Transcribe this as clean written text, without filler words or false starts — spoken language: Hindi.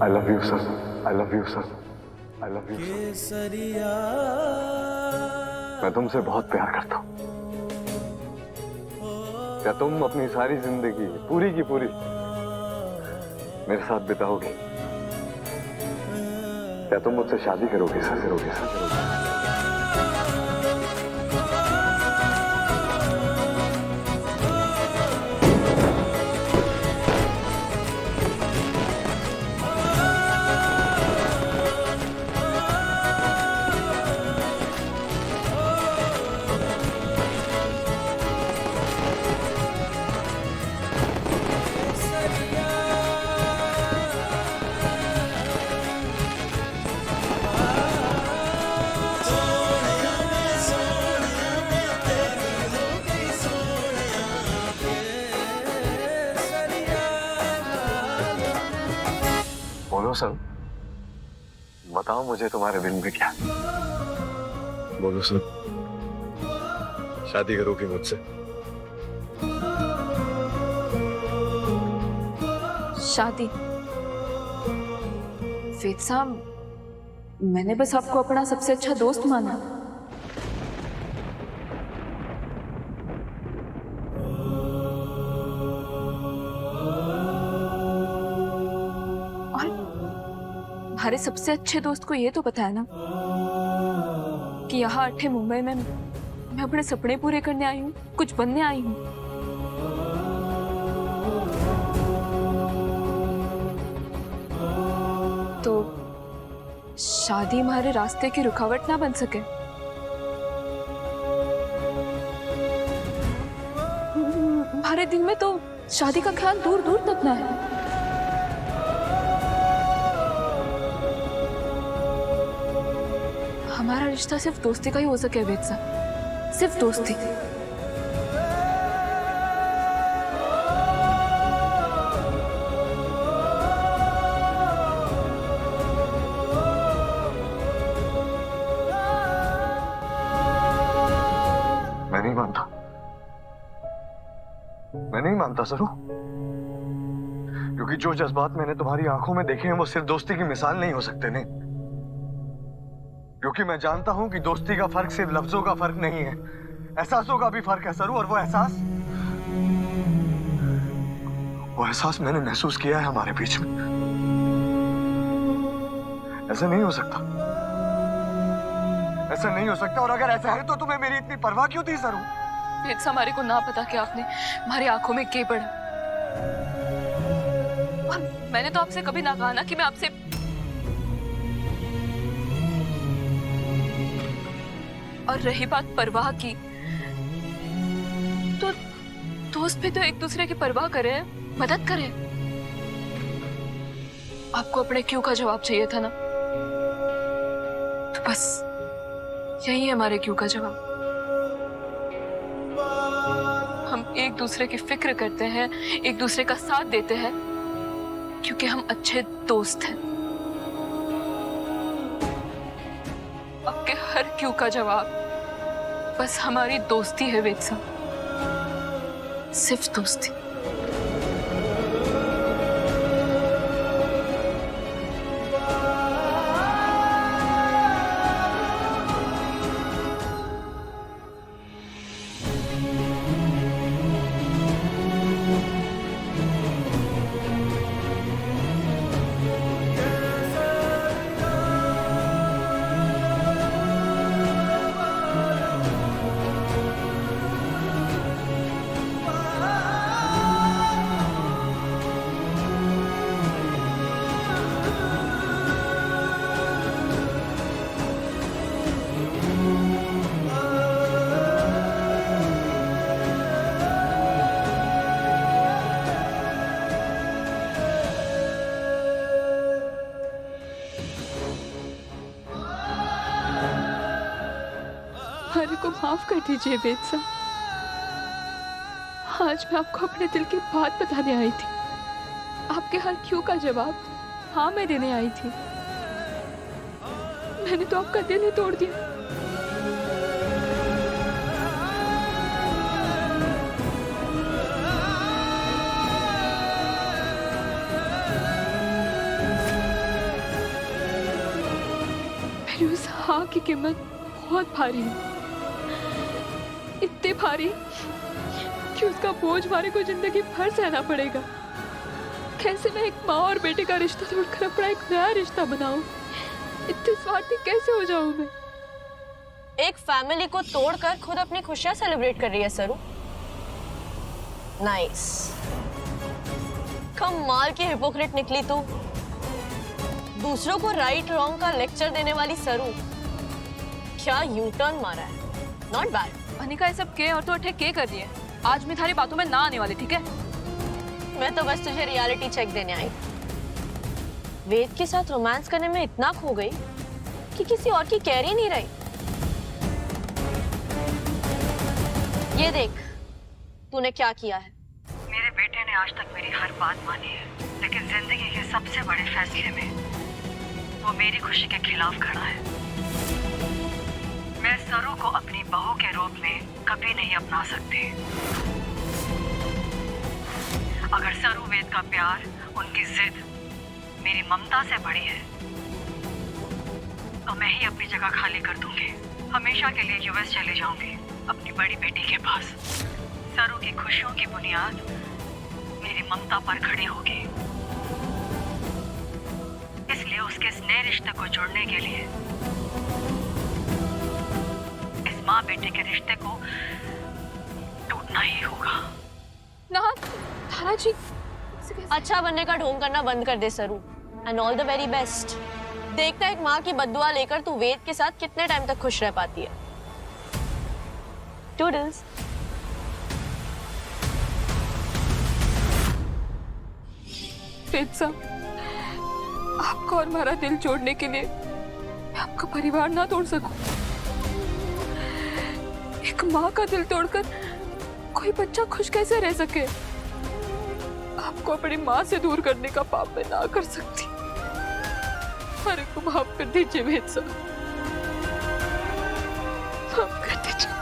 I love you sir, I love you sir, I love you sir. मैं तुमसे बहुत प्यार करता हूँ। क्या तुम अपनी सारी जिंदगी पूरी की पूरी मेरे साथ बिताओगे? क्या तुम मुझसे शादी करोगे सर? करोगे सर? करोगे? बोलो सर, बताओ मुझे तुम्हारे दिल में क्या? बोलो सर, शादी करोगी मुझसे? शादी? वेद साहब, मैंने बस आपको अपना सबसे अच्छा दोस्त माना। हमारे सबसे अच्छे दोस्त को ये तो पता है ना कि यहाँ अठे मुंबई में मैं अपने सपने पूरे करने आई हूँ, कुछ बनने आई हूँ। तो शादी हमारे रास्ते की रुकावट ना बन सके। हमारे दिल में तो शादी का ख्याल दूर दूर तक ना है। हमारा रिश्ता सिर्फ दोस्ती का ही हो सके वेद साहब, सिर्फ दोस्ती। मैं नहीं मानता, मैं नहीं मानता सरू, क्योंकि जो जज्बात मैंने तुम्हारी आंखों में देखे हैं वो सिर्फ दोस्ती की मिसाल नहीं हो सकते। नहीं, क्योंकि मैं जानता हूं कि दोस्ती का फर्क सिर्फ लफ्जों का फर्क नहीं है, एहसासों का भी फर्क है सरू। और वो एहसास मैंने महसूस किया है हमारे बीच में। ऐसा नहीं हो सकता, ऐसा नहीं हो सकता। और अगर ऐसा है तो तुम्हें मेरी इतनी परवाह क्यों थी सरू? वेद साहब, हमारे को ना पता कि आपने हमारी आंखों में के पड़ा। और मैंने तो आपसे कभी ना कहा ना कि मैं आपसे। और रही बात परवाह की, तो दोस्त भी तो एक दूसरे की परवाह करे, मदद करे। आपको अपने क्यों का जवाब चाहिए था ना, तो बस यही है हमारे क्यों का जवाब। हम एक दूसरे की फिक्र करते हैं, एक दूसरे का साथ देते हैं, क्योंकि हम अच्छे दोस्त हैं। आपके हर क्यों का जवाब बस हमारी दोस्ती है वेद साहब, सिर्फ दोस्ती। हमारे को माफ कर दीजिए वेद साहब। आज मैं आपको अपने दिल की बात बताने आई थी। आपके हर क्यों का जवाब हाँ मैं देने आई थी। मैंने तो आपका दिल ही तोड़ दिया। मेरी उस हाँ की कीमत बहुत भारी है, इतनी भारी कि उसका बोझ हमारे को जिंदगी भर सहना पड़ेगा। कैसे मैं एक माँ और बेटे का रिश्ता तोड़कर अपना एक नया रिश्ता बनाऊं? इतनी स्वार्थी कैसे हो जाऊं मैं? एक फैमिली को तोड़कर खुद अपनी खुशियां सेलिब्रेट कर रही है सरू। नाइस, कमाल की हिपोक्रेट निकली तू। दूसरों को राइट रॉन्ग का लेक्चर देने वाली सरू, क्या यू टर्न मारा है। Not bad. अनिका ये सब के और तो अठे के कर रही है। आज मैं थारी बातों में ना आने वाली, ठीक है? मैं तो बस तुझे रियलिटी चेक देने आई। वेद के साथ रोमांस करने में इतना खो गई कि किसी और की केयर ही नहीं रही। ये देख तूने क्या किया है। मेरे बेटे ने आज तक मेरी हर बात मानी है, लेकिन जिंदगी के सबसे बड़े फैसले में वो मेरी खुशी के खिलाफ खड़ा है। मैं सरू को अपनी बहू के रूप में कभी नहीं अपना सकती। अगर सरू वेद का प्यार, उनकी जिद मेरी ममता से बड़ी है तो मैं ही अपनी जगह खाली कर दूंगी। हमेशा के लिए यूएस चले जाऊंगी अपनी बड़ी बेटी के पास। सरू की खुशियों की बुनियाद मेरी ममता पर खड़ी होगी, इसलिए उसके इस नए रिश्ते को जोड़ने के लिए इस माँ बेटे के रिश्ते को टूटना ही होगा। ना थारा जी, अच्छा बनने का ढोंग करना बंद कर दे सरू, and all the very best. देखता है एक माँ की बद्दुआ लेकर तू वेद के साथ कितने टाइम तक खुश रह पाती है। टूडल्स। वेद साहब, आपका और हमारा दिल जोड़ने के लिए मैं आपका परिवार ना तोड़ सकूं। एक माँ का दिल तोड़कर कोई बच्चा खुश कैसे रह सके? आपको अपनी माँ से दूर करने का पाप मैं ना कर सकती। हमारे को माफ कर दीजिए वेद साहब, माफ कर दीजिए।